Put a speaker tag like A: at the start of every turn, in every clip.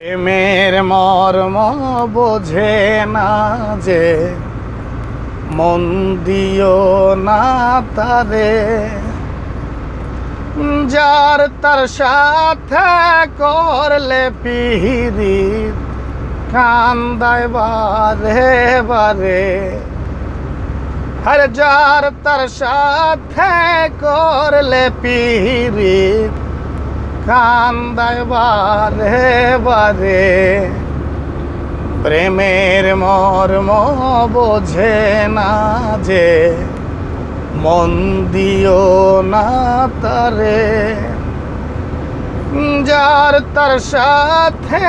A: প্রেমের মর্ম বোঝে না যে, মন দিও না তারে। যার তার সাথে করলে পিরিত, কান্দায় বারে বারে। আর যার তার সাথে করলে পিরিত, কান্দায় বারে বারে। প্রেমের মর্ম বোঝে না যে, মন দিও না তারে। যার তার সাথে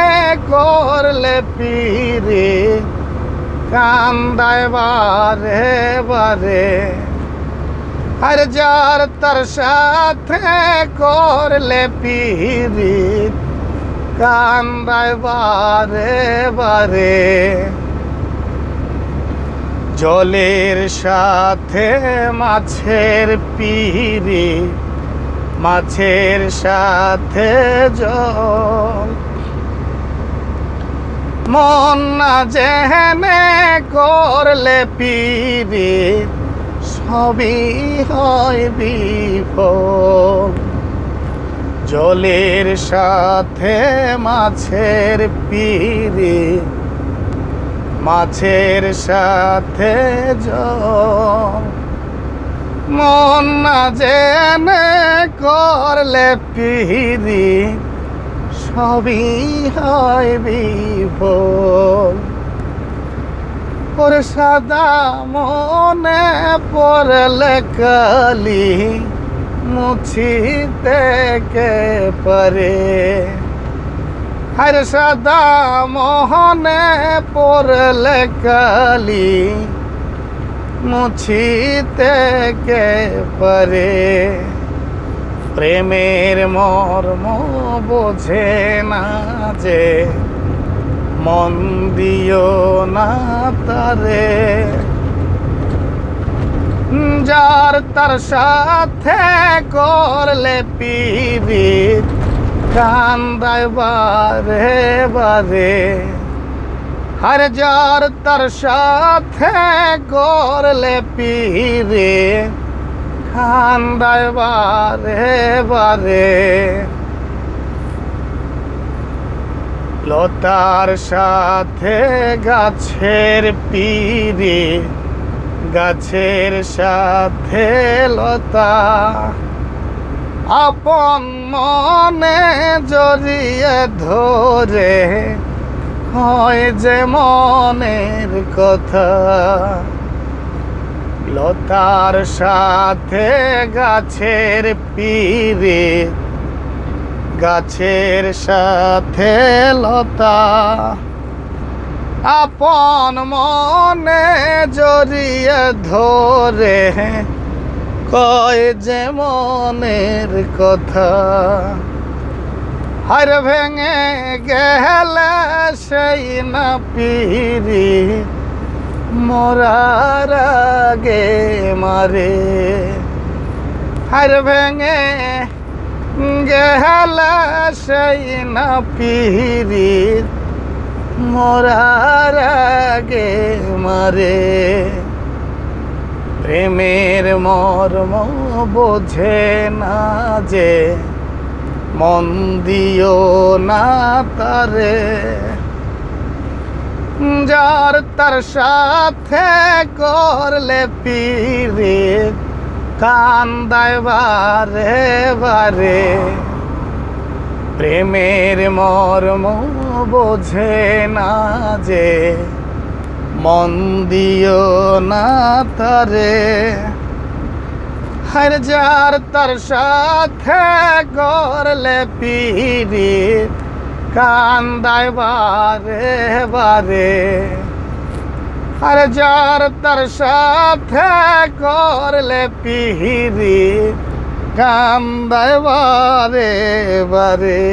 A: করলে পিরিত, কান্দায় বারে বারে। আর যার তার সাথে করলে পিরিত, কান্দায় বারে বারে। জলের সাথে মাছের পিরিত, মাছের সাথে জল। মন না জেনে করলে পিরিত, সবই হয় বিফল। জলের সাথে মাছের পিরিত, মাছের সাথে জল। মন না জেনে করলে পিরিত, সবই হয় বিফল। ওরে সাদা মনে পড়লে কালি, মুছিতে কে পারে। আর সাদা মোহনে পড়লে কালি, মুছিতে কে পারে। প্রেমের মর্ম বোঝে না যে, মন দিও না তারে। যার তার সাথে করলে পিরিত, কান্দায় বারে বারে। আর যার তার সাথে করলে পিরিত, কান্দায় বারে বারে। লতার সাথে গাছের পিরিত, গাছের সাথে লতা। আপন মনে জড়িয়ে ধরে, হয় যে মনের কথা। লতার সাথে গাছের পিরিত, গাছের সাথে লতা। আপন মনে জড়িয়ে ধরে, কয় যে মনের কথা। হার ভেঙে গেলে সেই না পিরিত, মরার আগে মারে। হার ভেঙে গেলে সেই না পিরিত, মরার আগে মারে। প্রেমের মর্ম বোঝে না যে, মন দিও না তারে। যার তার সাথে করলে পিরিত, কান্দায় বারে বারে। প্রেমের মর্ম বোঝে না যে, মন দিও না তারে। আর যার তার সাথে করলে পিরিত, কান্দায় বারে বারে। আর যার তার সাথে করলে পিরিত, কান্দায় বারে বারে।